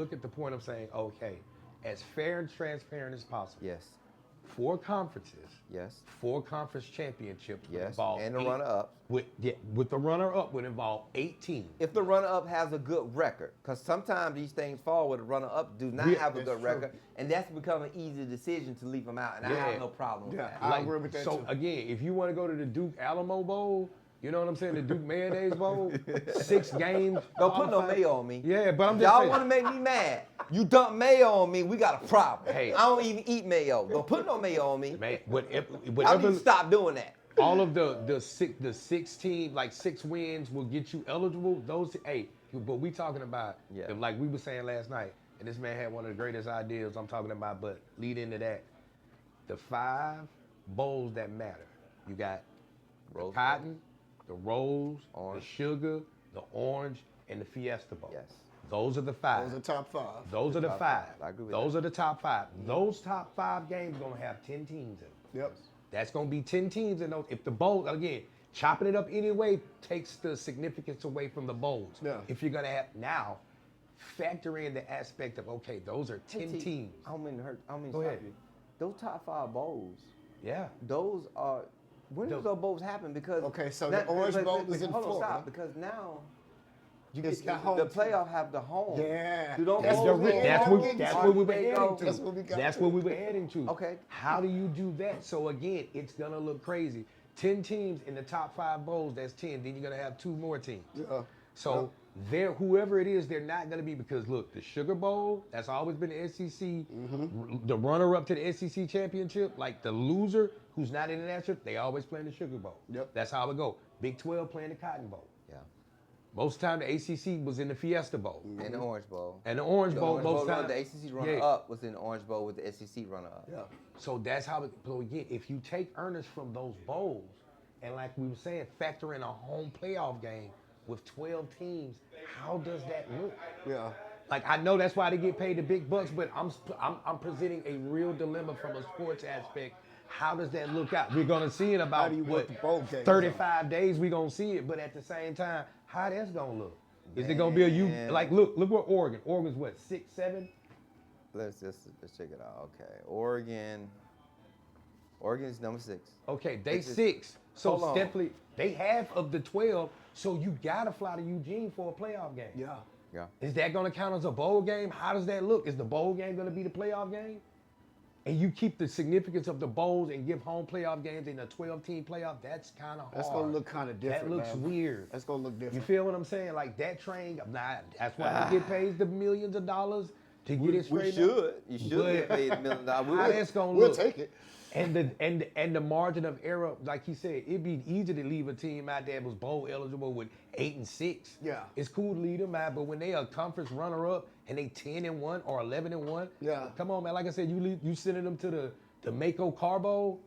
look at the point of saying, okay, as fair and transparent as possible. Yes. 4 conferences. Yes. 4 conference championships would Yes. involve And the 8 runner-up. With the runner-up would involve 8 teams. If the runner-up has a good record, because sometimes these things fall where the runner-up do not have a good record, and that's become an easy decision to leave them out, and I have no problem with that. I agree with that so too. again, if you want to go to the Duke Alamo Bowl, you know what I'm saying, the Duke Mayonnaise Bowl, 6 games. Don't put no mayo on me. Yeah, but I'm just Y'all saying. want to make me mad. You dump mayo on me, we got a problem. Hey. I don't even eat mayo. Don't put no mayo on me. Man, I need whatever, to stop doing that. all of the 6 teams, like 6 wins will get you eligible. Those, hey, but we talking about, like we were saying last night, and this man had one of the greatest ideas I'm talking about, but lead into that. The 5 bowls that matter. You got the cotton, the rose, the sugar, the orange, and the Fiesta Bowl. Yes. Those are the 5. Those are top 5. Those are the 5. I agree with Those that. are the top 5. Those top 5 games are gonna have 10 teams in them. Yep. That's gonna be 10 teams in those. If the bowl, again, chopping it up anyway takes the significance away from the bowls. Yeah. If you're gonna have now, factor in the aspect of, okay, those are 10 teams. I don't mean to hurt. I don't mean to Go stop ahead. you. Those top 5 bowls, Yeah. those are. When do those bowls happen? Because Okay, so the Orange Bowl is in hold on, Florida. stop, because now you It's get got home the team. playoff have the home. Yeah. You don't That's hold the it. real- That's what we were There you heading go. to. That's what we got That's to. what we were heading to. Okay. How do you do that? So again, it's gonna look crazy. 10 teams in the top 5 bowls, that's 10. Then you're gonna have 2 more teams. Yeah. So there, whoever it is, they're not gonna be, because look, the Sugar Bowl, that's always been the SEC. The runner-up to the SEC championship, like the loser who's not in the national, they always play in the Sugar Bowl. Yep. That's how it go. Big 12 playing the Cotton Bowl. Yeah. Most of the time, the ACC was in the Fiesta Bowl. And the Orange Bowl. And the Orange The Bowl, Orange most Bowl, times. the ACC runner-up was in the Orange Bowl with the SEC runner-up. Yeah. So that's how, so again, if you take earnest from those bowls, and like we were saying, factor in a home playoff game with 12 teams, how does that look? Yeah. Like, I know that's why they get paid the big bucks, but I'm presenting a real dilemma from a sports aspect. How does that look out? We're gonna see in How about do you work the bowl games 35 days. We gonna see it, but at the same time, how that's gonna look? Is it gonna be like look where Oregon's what, 6, 7? Let's check it out. Okay, Oregon's number 6. Okay, they It's just- 6. So hold on. definitely they half of the 12. So you gotta fly to Eugene for a playoff game. Yeah. Yeah. Is that gonna count as a bowl game? How does that look? Is the bowl game gonna be the playoff game? And you keep the significance of the bowls and give home playoff games in a 12-team playoff, that's kind of hard. That's gonna look kind of different. That looks man. weird. That's gonna look You different. feel what I'm saying? Like that train, that's why we get paid the millions of dollars to get it straight. We should. You should But get paid $1 million. How that's gonna We'll look? take it. And the margin of error, like he said, it'd be easy to leave a team out there that was bowl eligible with 8 and 6. Yeah. It's cool to leave them out, but when they a conference runner up and they 10 and 1 or 11 and 1, Yeah. come on, man. Like I said, you sending them to the Mako Car Bowl,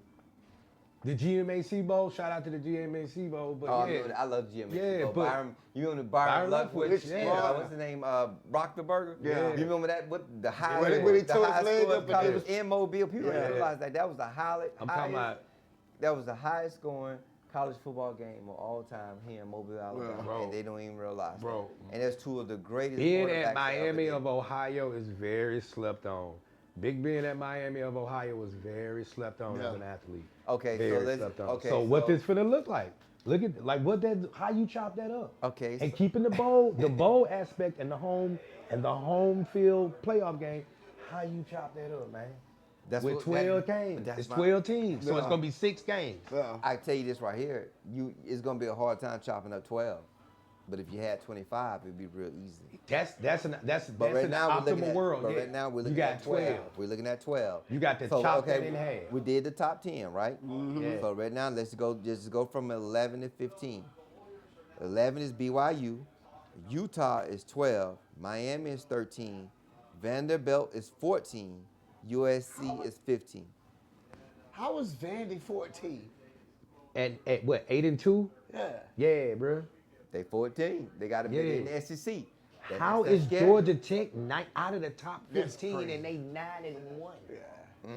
the GMAC Bowl. Shout out to the GMAC Bowl, but Oh, yeah. I love GMA. Yeah, but- Byron, you remember Byron Byron Leftwich? Leftwich, yeah. What's his name? Rock the Burger? Yeah. You remember that? What the high When he the tore his high leg score up and college it was- in Mobile? People Yeah. didn't realize that was the highlight. I'm talking about, That was the highest scoring college football game of all time here in Mobile, Alabama, Bro. and they don't even realize Bro. that. And that's 2 of the greatest. being quarterbacks at to ever Miami did. of Ohio is very slept on. Big Ben at Miami of Ohio was very slept on Yeah. as an athlete. Okay, Very so let's. slept on. Okay, so what this finna look like? Look at like how you chop that up. Okay. And keeping the bowl aspect and the home field playoff game, how you chop that up, man? That's With what- 12 that- games. that's It's my- 12 teams. So it's Yeah. gonna be 6 games. Yeah. I tell you this right here, it's gonna be a hard time chopping up 12. But if you had 25, it'd be real easy. That's an But right an now we're looking optimal at, world. But yeah. right now we're you looking got at 12. We're looking at 12. You got to chop that in half. We did the top 10, right? Yeah. So right now, let's just go from 11 to 15. 11 is BYU. Utah is 12. Miami is 13. Vanderbilt is 14. USC is 15. How is Vandy 14? And at what, 8 and 2? Yeah. Yeah, bro. They 14. They got to be in the SEC. How That's is scary. Georgia Tech out of the top That's 15 crazy. and they 9 and 1? Yeah.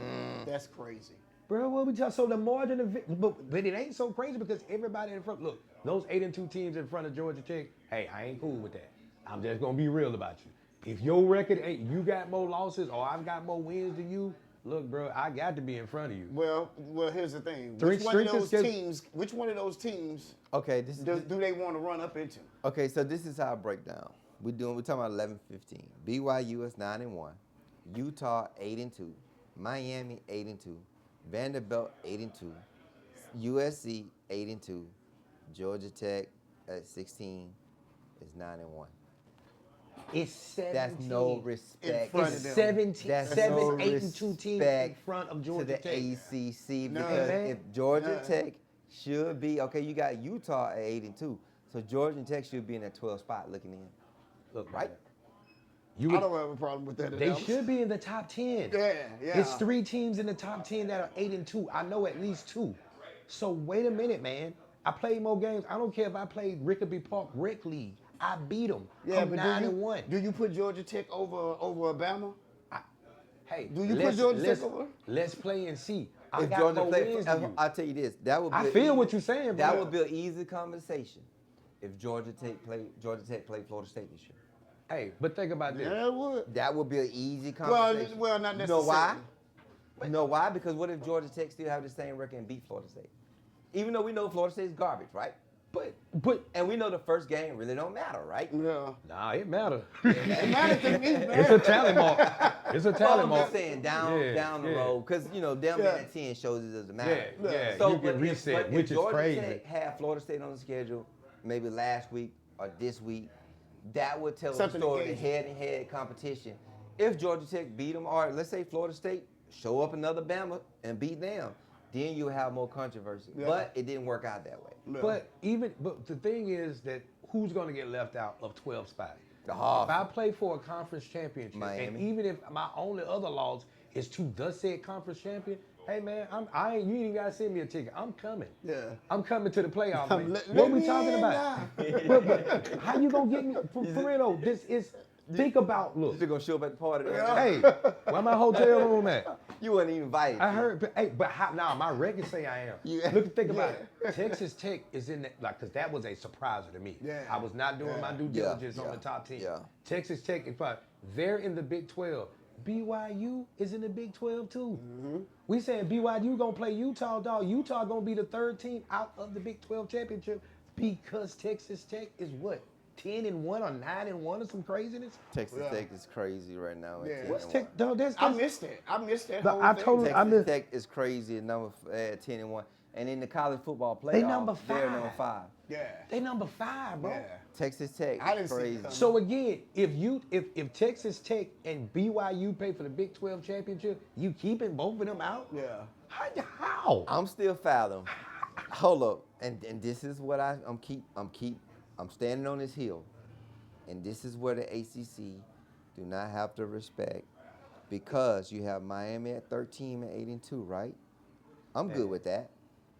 That's crazy. Bro, what we talk? So the margin of but it ain't so crazy because everybody in front. Look, those 8 and 2 teams in front of Georgia Tech. Hey, I ain't cool with that. I'm just gonna be real about you. If your record ain't, you got more losses or I've got more wins than you, look, bro, I got to be in front of you. Well, here's the thing. Which one of those teams Okay, do they want to run up into? Okay, so this is how I break down. We're talking about 11-15. BYU is 9-1, Utah 8-2, Miami 8-2, Vanderbilt 8-2, USC 8-2, Georgia Tech at 16 is 9-1. It's 17. That's no respect. front It's of them. 17, That's 7, no 8, and 2 teams in respect front of to Georgia the Tech. ACC No. because Man. if Georgia No. Tech should be okay, you got Utah at 8-2, so Georgia Tech should be in that 12 spot looking in. Look, Right? You I would, don't have a problem with that. they should be in the top 10. Yeah. It's 3 teams in the top 10 that are 8-2. I know at least 2. So wait a minute, man. I played more games. I don't care if I played Rickaby Park Rec League. I beat them. Yeah, I'm but 9-1. do you put Georgia Tech over Alabama? Hey, Do you put Georgia Tech over? Let's play and see. I If got Georgia more play, wins than you. I'll tell you this. That would be I an feel easy- what you're saying, That bro. would be an easy conversation if Georgia Tech played Florida State this year. Hey, but think about this. Yeah, it would. That would be an easy conversation. Well, not You know why? necessarily. You know why? Because what if Georgia Tech still have the same record and beat Florida State? Even though we know Florida State is garbage, right? But And we know the first game really don't matter, right? Yeah. nah, it matters. It matters to me, man. It's a tally mark. It's a Well, tally I'm mark. just saying down the Yeah. road, because them Yeah. at 10 shows it doesn't matter. Yeah. So, You but can if- reset, but if which is Georgia crazy. Tech had Florida State on the schedule, maybe last week or this week, that would tell Something the story of engaging. head-to-head competition. If Georgia Tech beat them, or let's say Florida State show up another Bama and beat them, then you have more controversy. Yeah. But it didn't work out that way. Yeah. But the thing is that who's going to get left out of 12 spots? The If Hawks. I play for a conference championship, and Miami. even if my only other loss is to the said conference champion, hey man, you ain't even gotta send me a ticket. I'm coming. Yeah. I'm coming to the playoff. man. Let What we me talking in about? now. but how you gonna get me? For real though, this is. Think about look. You're going to show up at the party. Hey, where my hotel room at? You weren't even invited. I heard, but how? Now my records say I am. Yeah. Look, think about it. Texas Tech is in that, like, cause that was a surpriser to me. Yeah. I was not doing my due Yeah. diligence on the top 10. Yeah. Texas Tech is probably they're in the Big 12. BYU is in the Big 12 too. We saying BYU gonna play Utah, dog. Utah gonna be the 3rd team out of the Big 12 championship because Texas Tech is what? 10-1 or 9-1 or some craziness? Texas Yeah. Tech is crazy right now. at Yeah. 10 What's and Tech? 1. Dog, that's I missed it. I missed that But whole I thing. totally- Texas missed- Tech is crazy at 10-1. And in the college football playoff, They number they're five. number 5. Yeah. They number 5, bro. Yeah. Texas Tech I didn't is see it crazy. coming. So again, if Texas Tech and BYU pay for the Big 12 championship, you keeping both of them out? Yeah. How? I'm still fathom. Hold up, and this is what I'm standing on this hill, and this is where the ACC do not have to respect, because you have Miami at 13 and 8-2, right? I'm good with that,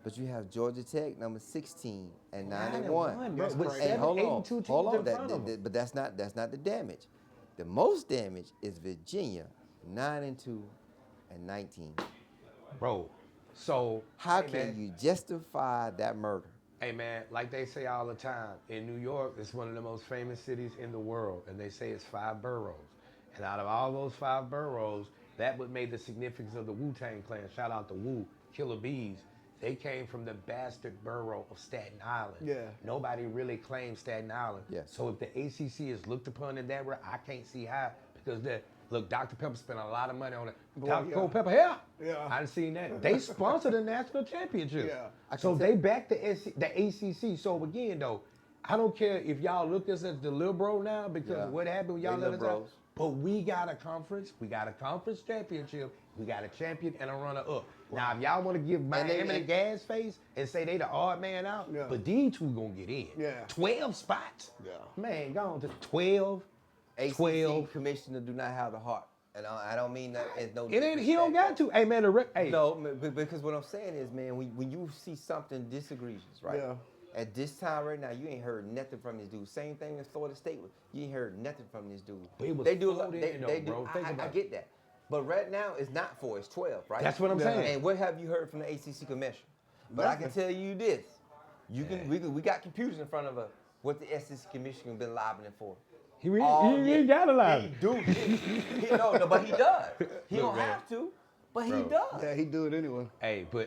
but you have Georgia Tech number 16 and 9-1. bro. That's With crazy. Hey, 7, hold 8, on, and 2 teams hold on. in front of them. But that's not the damage. The most damage is Virginia, 9-2 and 19. Bro, so How hey, can man, you justify that murder? Hey man, like they say all the time, in New York, it's one of the most famous cities in the world, and they say it's 5 boroughs. And out of all those 5 boroughs, that what made the significance of the Wu-Tang Clan. Shout out to Wu, Killer Bees. They came from the bastard borough of Staten Island. Yeah. Nobody really claims Staten Island. Yes. So if the ACC is looked upon in that way, I can't see how, because look, Dr. Pepper spent a lot of money on it. Dr. yeah. Cole Pepper, yeah. Yeah. I done seen that. They sponsored the national championship. Yeah. So they backed the ACC. So again, though, I don't care if y'all look us as the liberal now because Yeah. of what happened when y'all They let us out. liberals. But we got a conference. We got a conference championship. We got a champion and a runner-up. Now, if y'all want to give Miami the gas face and say they the odd man out, Yeah. but these two gonna get in. Yeah. 12 spots. Yeah. Man, go on to 12. ACC 12. commissioner do not have the heart, and I don't mean that as no. It ain't. He don't got to. Hey man, hey. No, because what I'm saying is, man, when you see something disegregious, right? Yeah. At this time right now, you ain't heard nothing from this dude. Same thing as Florida State. You ain't heard nothing from this dude. But it was they do a lot. floated They, in, though, they do. bro. Think I about it. get that. But right now, it's not 4, it's 12, right? That's what I'm saying. And what have you heard from the ACC commissioner? But I can tell you this: we got computers in front of us. What the SEC commissioner been lobbying for? He ain't got a lot. He do. No, but he does. He don't have to, but he does. Yeah, he do it anyway. Hey, but